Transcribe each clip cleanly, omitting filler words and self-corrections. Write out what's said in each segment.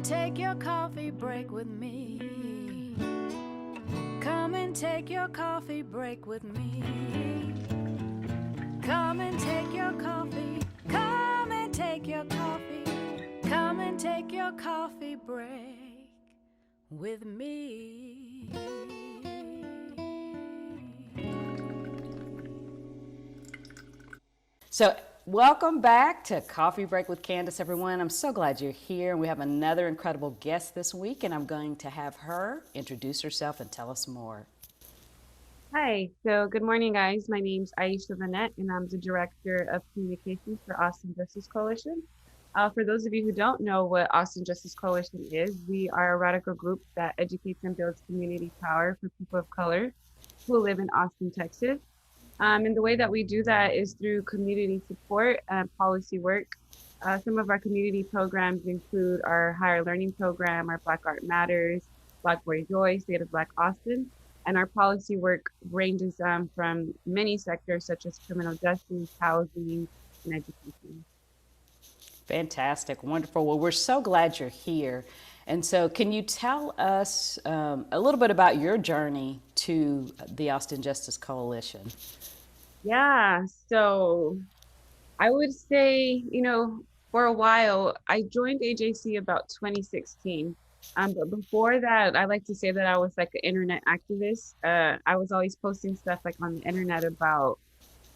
take your coffee break with me. Come and take your coffee break with me. Come and take your coffee. Come and take your coffee. Come and take your coffee break with me. So welcome back to Coffee Break with Candace, everyone. I'm so glad you're here. And we have another incredible guest this week, and I'm going to have her introduce herself and tell us more. Hi, so good morning, guys. My name's Ishia Lynette, and I'm the Director of Communications for Austin Justice Coalition. For those of you who don't know what Austin Justice Coalition is, we are a radical group that educates and builds community power for people of color who live in Austin, Texas. And the way that we do that is through community support and policy work. Some of our community programs include our higher learning program, our Black Art Matters, Black Boy Joy, State of Black Austin. And our policy work ranges from many sectors such as criminal justice, housing, and education. Fantastic, wonderful. Well, we're so glad you're here. And so can you tell us a little bit about your journey to the Austin Justice Coalition? Yeah, so I would say, for a while, I joined AJC about 2016. But before that, I like to say that I was like an internet activist. I was always posting stuff like on the internet about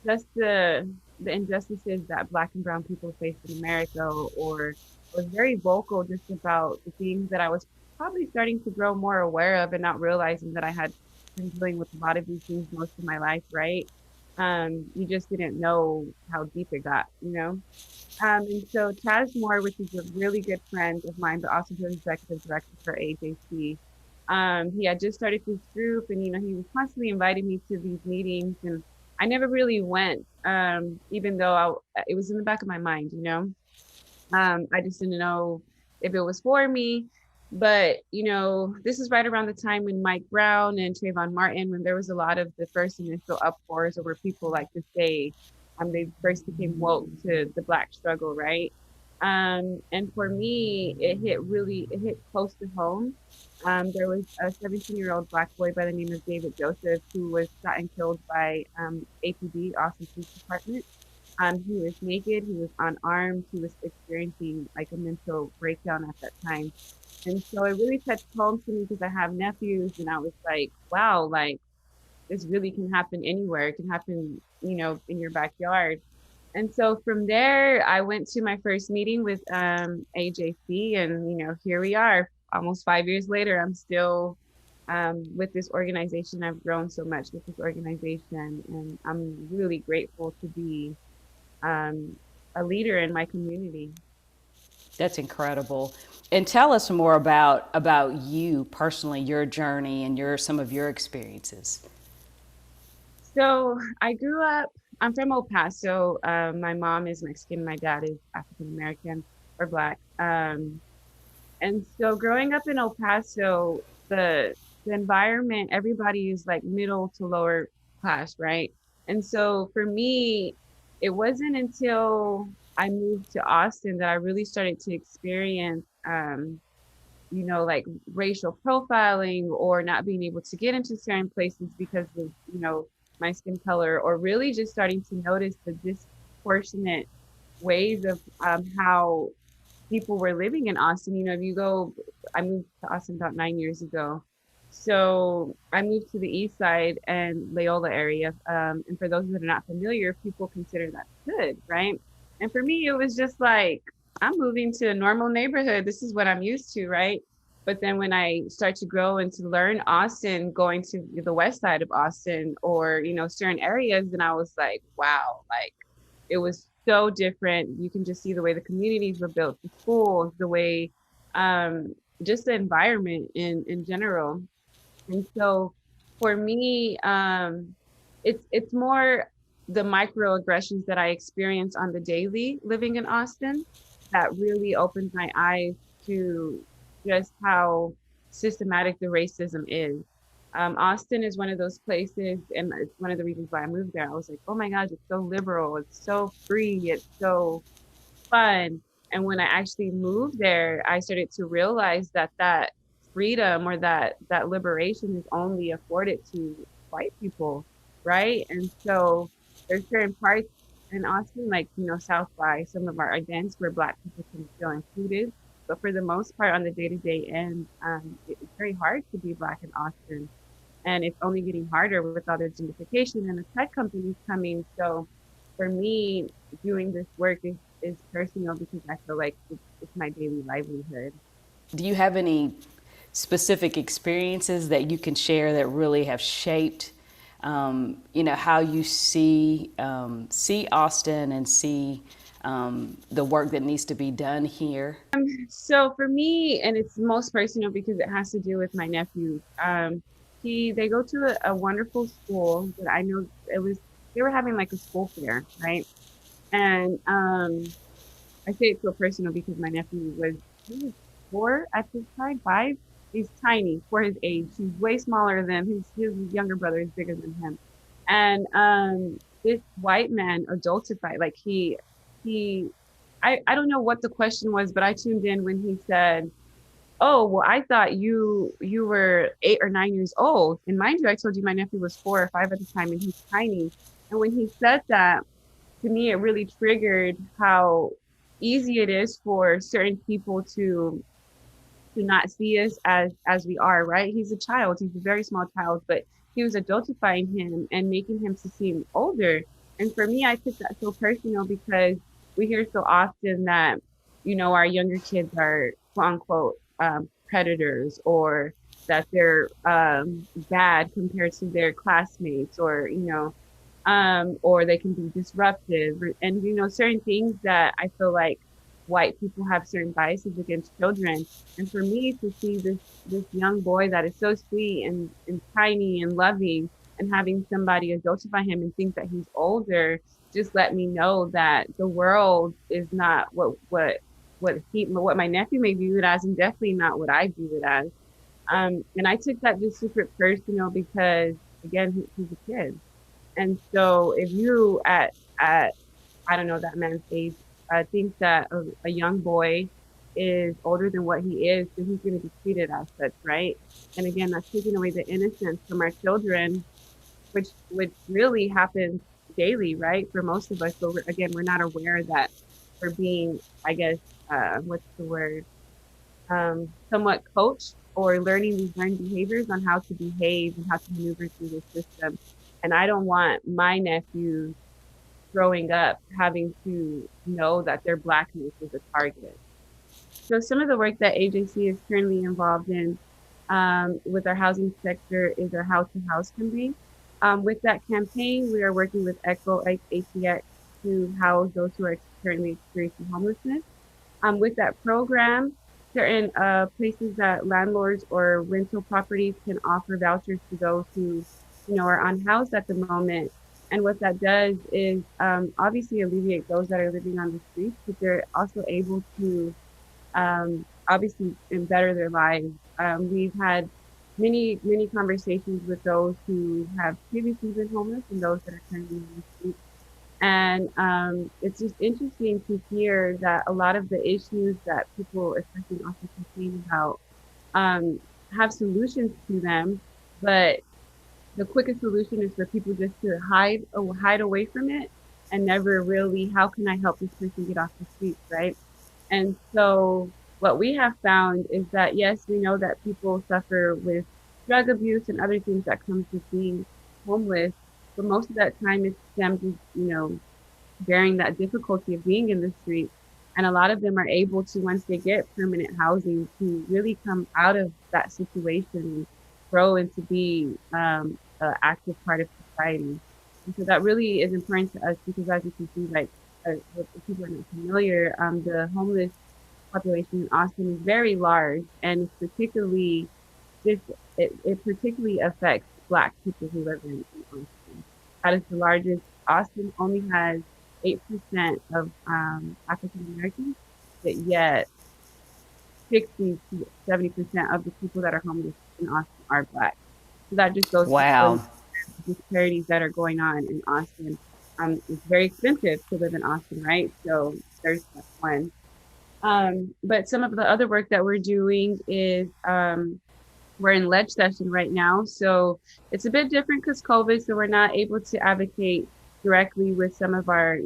just the injustices that Black and Brown people face in America, or was very vocal just about the things that I was probably starting to grow more aware of and not realizing that I had been dealing with a lot of these things most of my life, right? You just didn't know how deep it got, And so Chaz Moore, which is a really good friend of mine, but also the executive director for AJC, he had just started this group, and he was constantly inviting me to these meetings, and I never really went, even though it was in the back of my mind, I just didn't know if it was for me. But, this is right around the time when Mike Brown and Trayvon Martin, when there was a lot of the first initial uproars over people like to say, they first became woke to the Black struggle, right? And for me, it hit close to home. There was a 17-year-old Black boy by the name of David Joseph who was shot and killed by APD, Austin Police Department. He was naked, he was unarmed, he was experiencing like a mental breakdown at that time. And so it really touched home to me because I have nephews, and I was like, wow, like this really can happen anywhere. It can happen, in your backyard. And so from there, I went to my first meeting with AJC, and, here we are almost 5 years later. I'm still with this organization. I've grown so much with this organization, and I'm really grateful to be a leader in my community. That's incredible. And tell us more about you personally, your journey and some of your experiences. So I grew up, I'm from El Paso. My mom is Mexican, my dad is African American or Black. And so growing up in El Paso, the environment, everybody is like middle to lower class, right? And so for me, it wasn't until I moved to Austin that I really started to experience, like racial profiling or not being able to get into certain places because of, my skin color, or really just starting to notice the disproportionate ways of how people were living in Austin. I moved to Austin about 9 years ago. So I moved to the east side and Loyola area. And for those that are not familiar, people consider that good, right? And for me, it was just like, I'm moving to a normal neighborhood. This is what I'm used to, right? But then when I start to grow and to learn Austin, going to the west side of Austin or, certain areas, and I was like, wow, like it was so different. You can just see the way the communities were built, the schools, the way, just the environment in general. And so for me, it's more the microaggressions that I experience on the daily living in Austin that really opened my eyes to just how systematic the racism is. Austin is one of those places, and it's one of the reasons why I moved there. I was like, oh my gosh, it's so liberal, it's so free, it's so fun. And when I actually moved there, I started to realize that that freedom or that liberation is only afforded to white people, right? And so there's certain parts in Austin, like, you know, South by some of our events where Black people can feel included. But for the most part, on the day-to-day end, it's very hard to be Black in Austin. And it's only getting harder with all the gentrification and the tech companies coming. So for me, doing this work is personal because I feel like it's my daily livelihood. Do you have any specific experiences that you can share that really have shaped, you know, how you see Austin and see the work that needs to be done here? So for me, and it's most personal because it has to do with my nephew. They go to a wonderful school that I know it was they were having like a school fair, right? And I say it's so personal because my nephew was he was 4 at this time, 5. He's tiny for his age. He's way smaller than his younger brother is bigger than him. And this white man adultified, like he I don't know what the question was, but I tuned in when he said, "Oh, well, I thought you were 8 or 9 years old." And mind you, I told you my nephew was 4 or 5 at the time, and he's tiny. And when he said that, to me, it really triggered how easy it is for certain people to not see us as we are, right? He's a child, he's a very small child, but he was adultifying him and making him to seem older. And for me, I took that so personal because we hear so often that, you know, our younger kids are quote unquote predators, or that they're bad compared to their classmates, or, you know, or they can be disruptive, and, you know, certain things that I feel like white people have certain biases against children. And for me to see this young boy that is so sweet and tiny and loving, and having somebody adultify him and think that he's older, just let me know that the world is not what my nephew may view it as, and definitely not what I view it as. And I took that just super personal because, again, he's a kid. And so if you at I don't know that man's age, think that a young boy is older than what he is, then he's going to be treated as such, right? And again, that's taking away the innocence from our children, which really happens daily, right? For most of us, but again, we're not aware that we're being, I guess, what's the word? Somewhat coached or learning these learned behaviors on how to behave and how to maneuver through the system. And I don't want my nephews growing up having to know that their blackness is a target. So some of the work that AJC is currently involved in with our housing sector is our How to House campaign. With that campaign, we are working with ECHO ATX to house those who are currently experiencing homelessness. With that program, certain places that landlords or rental properties can offer vouchers to those who, you know, are unhoused at the moment. And what that does is obviously alleviate those that are living on the streets, but they're also able to obviously better their lives. We've had many conversations with those who have previously been homeless and those that are currently on the streets. And it's just interesting to hear that a lot of the issues that people, especially also complain about, have solutions to them, but the quickest solution is for people just to hide away from it, and never really, how can I help this person get off the streets, right? And so what we have found is that, yes, we know that people suffer with drug abuse and other things that comes with being homeless, but most of that time it's them just, you know, bearing that difficulty of being in the street. And a lot of them are able to, once they get permanent housing, to really come out of that situation and grow and to be an active part of society. And so that really is important to us because, as you can see, like, if people are not familiar, the homeless population in Austin is very large, and it's particularly this it particularly affects Black people who live in Austin. That is the largest. Austin only has 8% of African Americans, but yet 60 to 70% of the people that are homeless in Austin are Black. So that just goes to show Wow. the disparities that are going on in Austin. It's very expensive to live in Austin, right? So there's that one. But some of the other work that we're doing is we're in ledge session right now. So it's a bit different because COVID, so we're not able to advocate directly with some of our,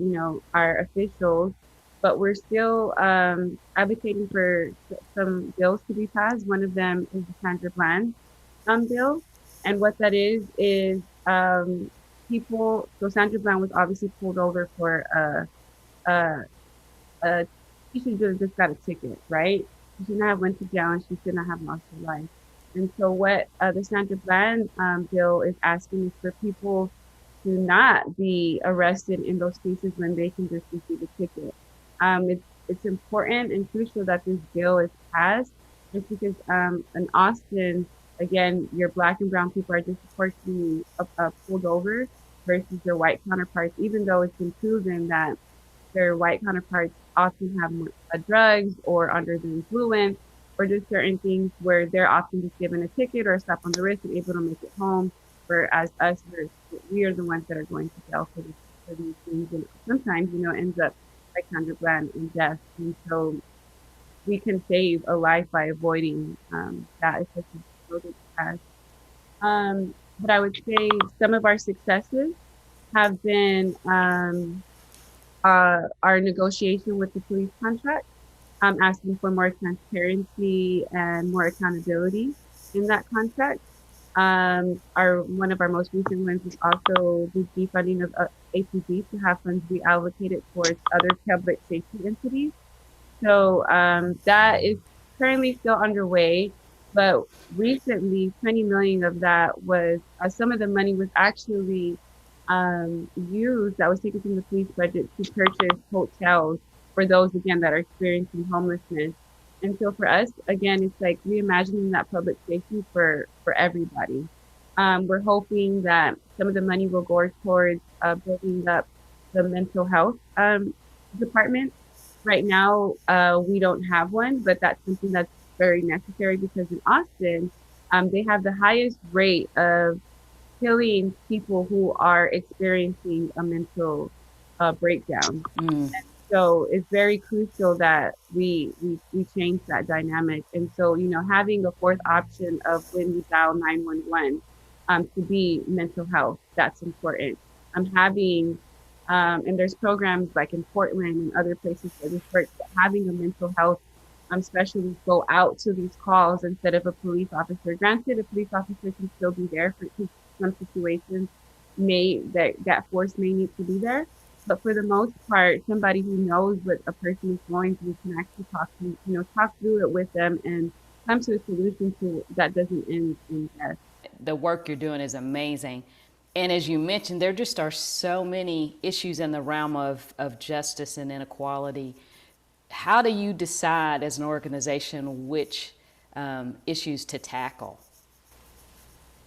our officials, but we're still advocating for some bills to be passed. One of them is the Sandra Bland bill. And what that is people, so Sandra Bland was obviously pulled over for a she should have just got a ticket, right? She should not have went to jail and she should not have lost her life. And so what the Sandra Bland bill is asking is for people to not be arrested in those cases when they can just receive a ticket. It's important and crucial that this bill is passed just because in Austin, again, your black and brown people are disproportionately pulled over versus their white counterparts, even though it's been proven that their white counterparts often have more drugs or under the influence or just certain things where they're often just given a ticket or a slap on the wrist and able to make it home. Whereas us, we are the ones that are going to jail for these things. And sometimes, ends up like Sandra Bland in death. And so we can save a life by avoiding that, especially children. But I would say some of our successes have been our negotiation with the police contract, asking for more transparency and more accountability in that contract. One of our most recent wins is also the defunding of APG to have funds be allocated towards other public safety entities. So that is currently still underway, but recently 20 million of that was some of the money was actually used that was taken from the police budget to purchase hotels for those again that are experiencing homelessness. And so for us, again, it's like reimagining that public safety for everybody. We're hoping that some of the money will go towards building up the mental health department. Right now, we don't have one, but that's something that's very necessary because in Austin, they have the highest rate of killing people who are experiencing a mental breakdown. And so it's very crucial that we change that dynamic. And so, having a fourth option of when we dial 911 to be mental health, that's important. Having and there's programs like in Portland and other places where this works, but having a mental health specialist go out to these calls instead of a police officer. Granted, a police officer can still be there for some situations that force may need to be there. But for the most part, somebody who knows what a person is going through can actually talk through it with them and come to a solution to that doesn't end in death. The work you're doing is amazing. And as you mentioned, there just are so many issues in the realm of justice and inequality. How do you decide as an organization which issues to tackle?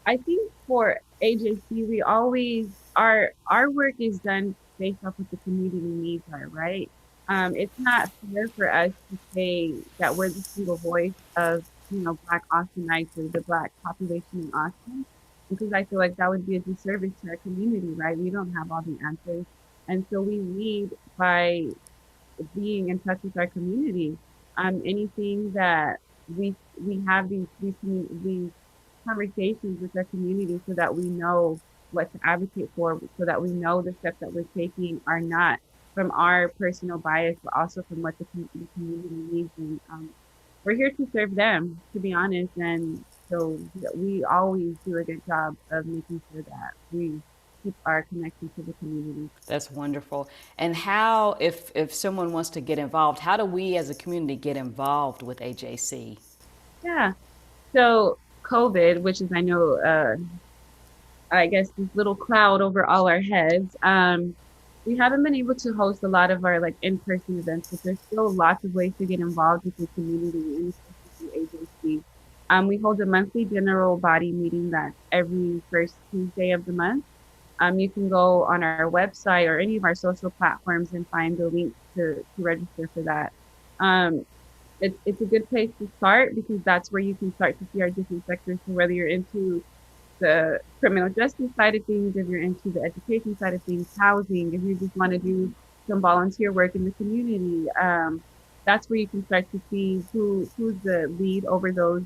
I think for agency, we always our work is done based off what the community needs are, right? It's not fair for us to say that we're the single voice of Black Austinites or the Black population in Austin, because I feel like that would be a disservice to our community, right? We don't have all the answers, and so we lead by being in touch with our community. Anything that we have these conversations with our community so that we know what to advocate for, so that we know the steps that we're taking are not from our personal bias, but also from what the community needs. And we're here to serve them, to be honest. And so we always do a good job of making sure that we keep our connection to the community. That's wonderful. And how, if someone wants to get involved, how do we as a community get involved with AJC? Yeah. So COVID, which is, I know, I guess this little cloud over all our heads, we haven't been able to host a lot of our in-person events, but there's still lots of ways to get involved with the community and especially agency. We hold a monthly general body meeting that's every first Tuesday of the month. You can go on our website or any of our social platforms and find the link to register for that. It's a good place to start because that's where you can start to see our different sectors. So whether you're into the criminal justice side of things, if you're into the education side of things, housing, if you just want to do some volunteer work in the community, that's where you can start to see who's the lead over those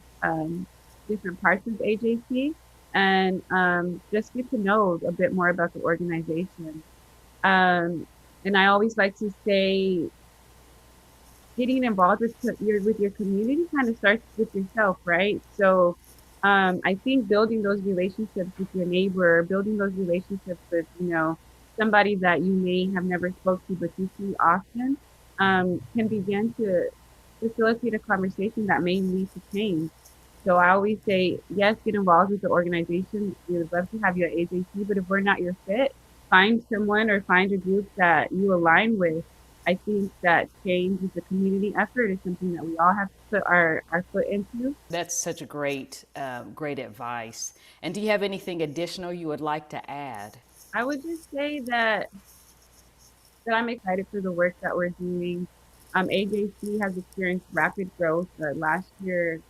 different parts of AJC, and just get to know a bit more about the organization. Um, and I always like to say, getting involved with your community kind of starts with yourself, right? So I think building those relationships with your neighbor, building those relationships with, somebody that you may have never spoke to but you see often, can begin to facilitate a conversation that may lead to change. So I always say, yes, get involved with the organization. We would love to have you at AJC, but if we're not your fit, find someone or find a group that you align with. I think that change is a community effort. It's something that we all have to put our foot into. That's such a great advice. And do you have anything additional you would like to add? I would just say that I'm excited for the work that we're doing. AJC has experienced rapid growth. Last year,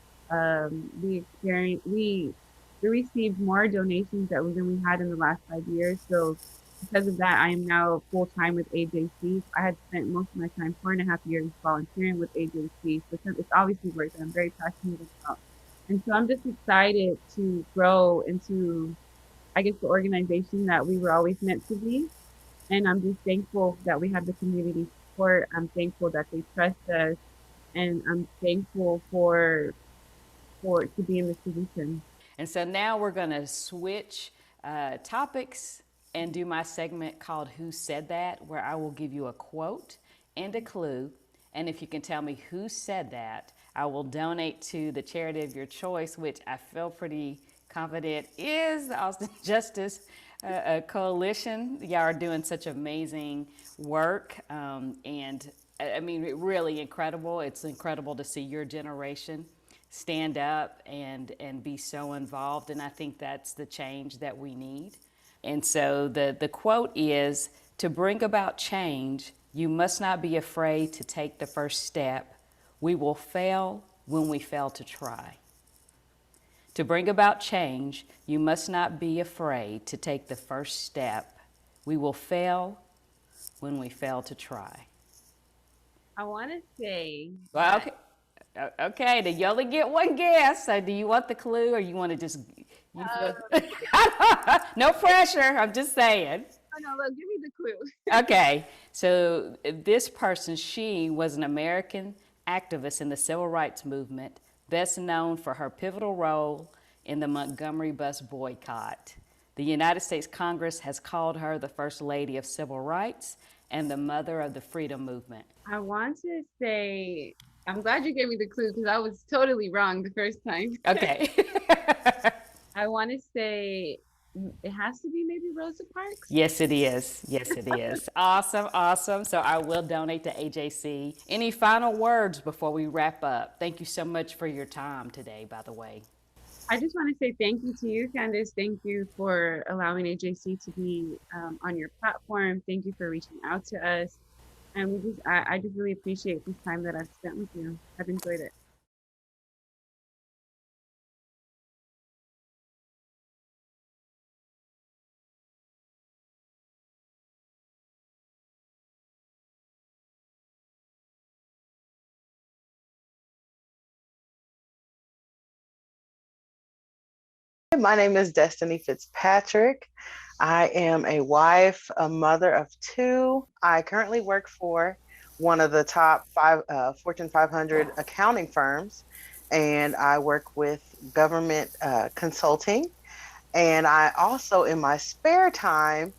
we received more donations than we had in the last 5 years. So because of that, I am now full time with AJC. I had spent most of my time, 4.5 years, volunteering with AJC. So it's obviously work that I'm very passionate about. And so I'm just excited to grow into, I guess, the organization that we were always meant to be. And I'm just thankful that we have the community support. I'm thankful that they trust us, and I'm thankful for to be in this position. And so now we're going to switch topics and do my segment called Who Said That, where I will give you a quote and a clue. And if you can tell me who said that, I will donate to the charity of your choice, which I feel pretty confident is the Austin Justice Coalition. Y'all are doing such amazing work. And I mean, really incredible. It's incredible to see your generation stand up and be so involved. And I think that's the change that we need. And so the quote is, to bring about change, you must not be afraid to take the first step. We will fail when we fail to try. To bring about change, you must not be afraid to take the first step. We will fail when we fail to try. I want to say, Well, okay. Okay, then you only get one guess. So do you want the clue or you want to just... No pressure, I'm just saying. Oh no, look, give me the clue. Okay, so this person, she was an American activist in the civil rights movement, best known for her pivotal role in the Montgomery bus boycott. The United States Congress has called her the First Lady of Civil Rights and the mother of the freedom movement. I want to say, I'm glad you gave me the clue because I was totally wrong the first time. Okay. I want to say it has to be maybe Rosa Parks. Yes, it is. Yes, it is. Awesome, awesome. So I will donate to AJC. Any final words before we wrap up? Thank you so much for your time today, by the way. I just want to say thank you to you, Candace. Thank you for allowing AJC to be on your platform. Thank you for reaching out to us. And I just really appreciate this time that I've spent with you. I've enjoyed it. My name is Destiny Fitzpatrick. I am a wife, a mother of two. I currently work for one of the top Fortune 500 accounting firms, and I work with government consulting. And I also, in my spare time,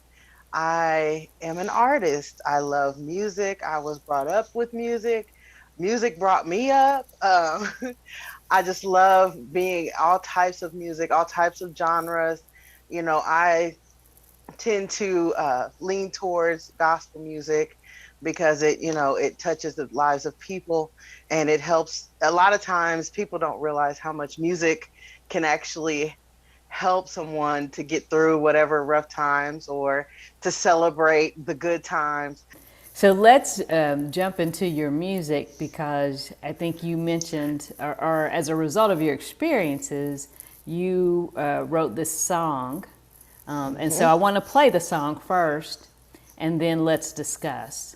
I am an artist. I love music. I was brought up with music. Music brought me up. I just love being all types of music, all types of genres. I tend to lean towards gospel music because it touches the lives of people, and it helps. A lot of times people don't realize how much music can actually help someone to get through whatever rough times or to celebrate the good times. So let's jump into your music, because I think you mentioned, or as a result of your experiences, you wrote this song. And so I want to play the song first, and then let's discuss.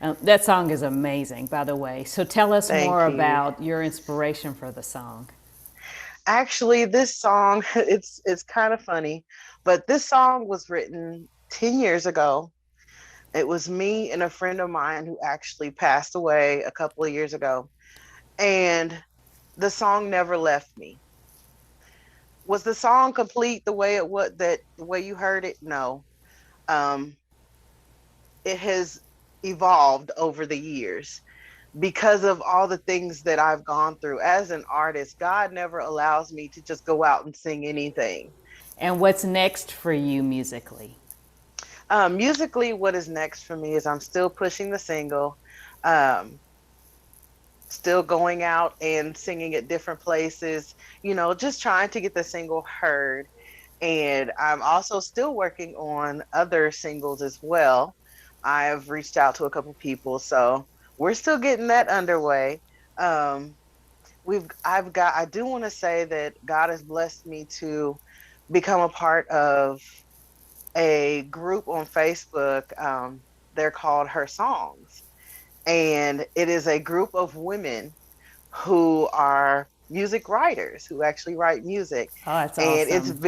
That song is amazing, by the way. So tell us more Thank you. about your inspiration for the song. Actually, this song, it's kind of funny, but this song was written 10 years ago. It was me and a friend of mine who actually passed away a couple of years ago. And the song never left me. Was the song complete the way it was, that the way you heard it? No. Um, it has evolved over the years because of all the things that I've gone through as an artist. God never allows me to just go out and sing anything. And what's next for you musically? Musically, what is next for me is I'm still pushing the single, um, still going out and singing at different places, just trying to get the single heard. And I'm also still working on other singles as well. I've reached out to a couple people, so we're still getting that underway. Um, I do want to say that God has blessed me to become a part of a group on Facebook. They're called Her Songs, and it is a group of women who are music writers who actually write music. Oh, that's And awesome.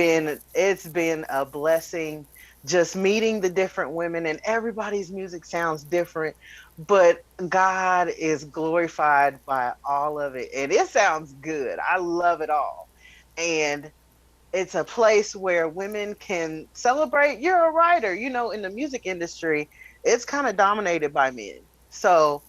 it's been a blessing just meeting the different women, and everybody's music sounds different, but God is glorified by all of it, and it sounds good. I love it all. And it's a place where women can celebrate you're a writer. In the music industry, it's kind of dominated by men. So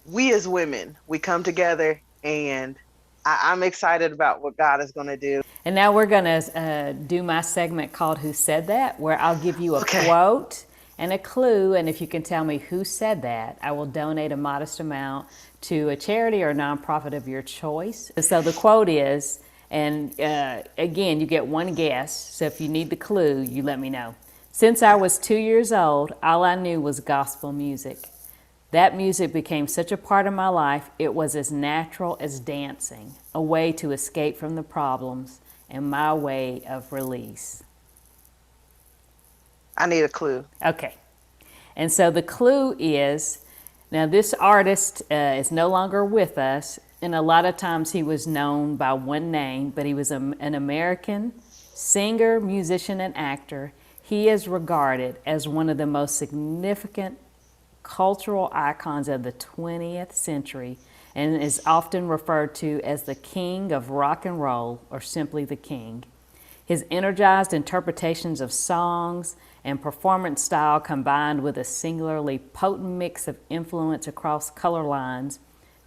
we as women, we come together, and I'm excited about what God is going to do. And now we're going to do my segment called Who Said That, where I'll give you a Okay. quote and a clue. And if you can tell me who said that, I will donate a modest amount to a charity or a nonprofit of your choice. So the quote is, and again, you get one guess. So if you need the clue, you let me know. Since I was 2 years old, all I knew was gospel music. That music became such a part of my life, it was as natural as dancing, a way to escape from the problems and my way of release. I need a clue. Okay. And so the clue is, now this artist is no longer with us, and a lot of times he was known by one name, but he was an American singer, musician, and actor. He is regarded as one of the most significant cultural icons of the 20th century and is often referred to as the king of rock and roll, or simply the king. His energized interpretations of songs and performance style, combined with a singularly potent mix of influence across color lines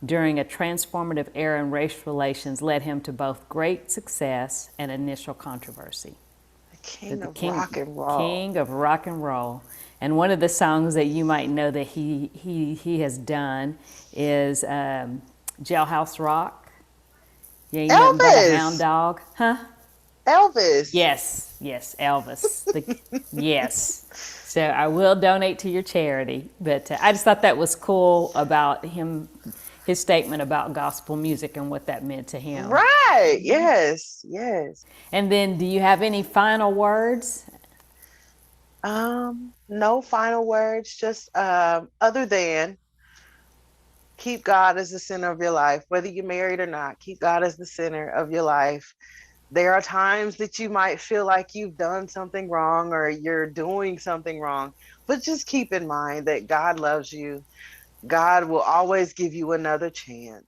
during a transformative era in race relations, led him to both great success and initial controversy. The king The of rock and roll. king of rock and roll. And one of the songs that you might know that he has done is Jailhouse Rock. Yeah, ain't nothing but a hound Elvis. dog. Huh? Elvis. Yes, Elvis. Yes. So I will donate to your charity. But I just thought that was cool about him, his statement about gospel music and what that meant to him. Right. Yes. Yes. And then do you have any final words? No final words, just other than keep God as the center of your life, whether you're married or not. Keep God as the center of your life. There are times that you might feel like you've done something wrong or you're doing something wrong, but just keep in mind that God loves you. God will always give you another chance.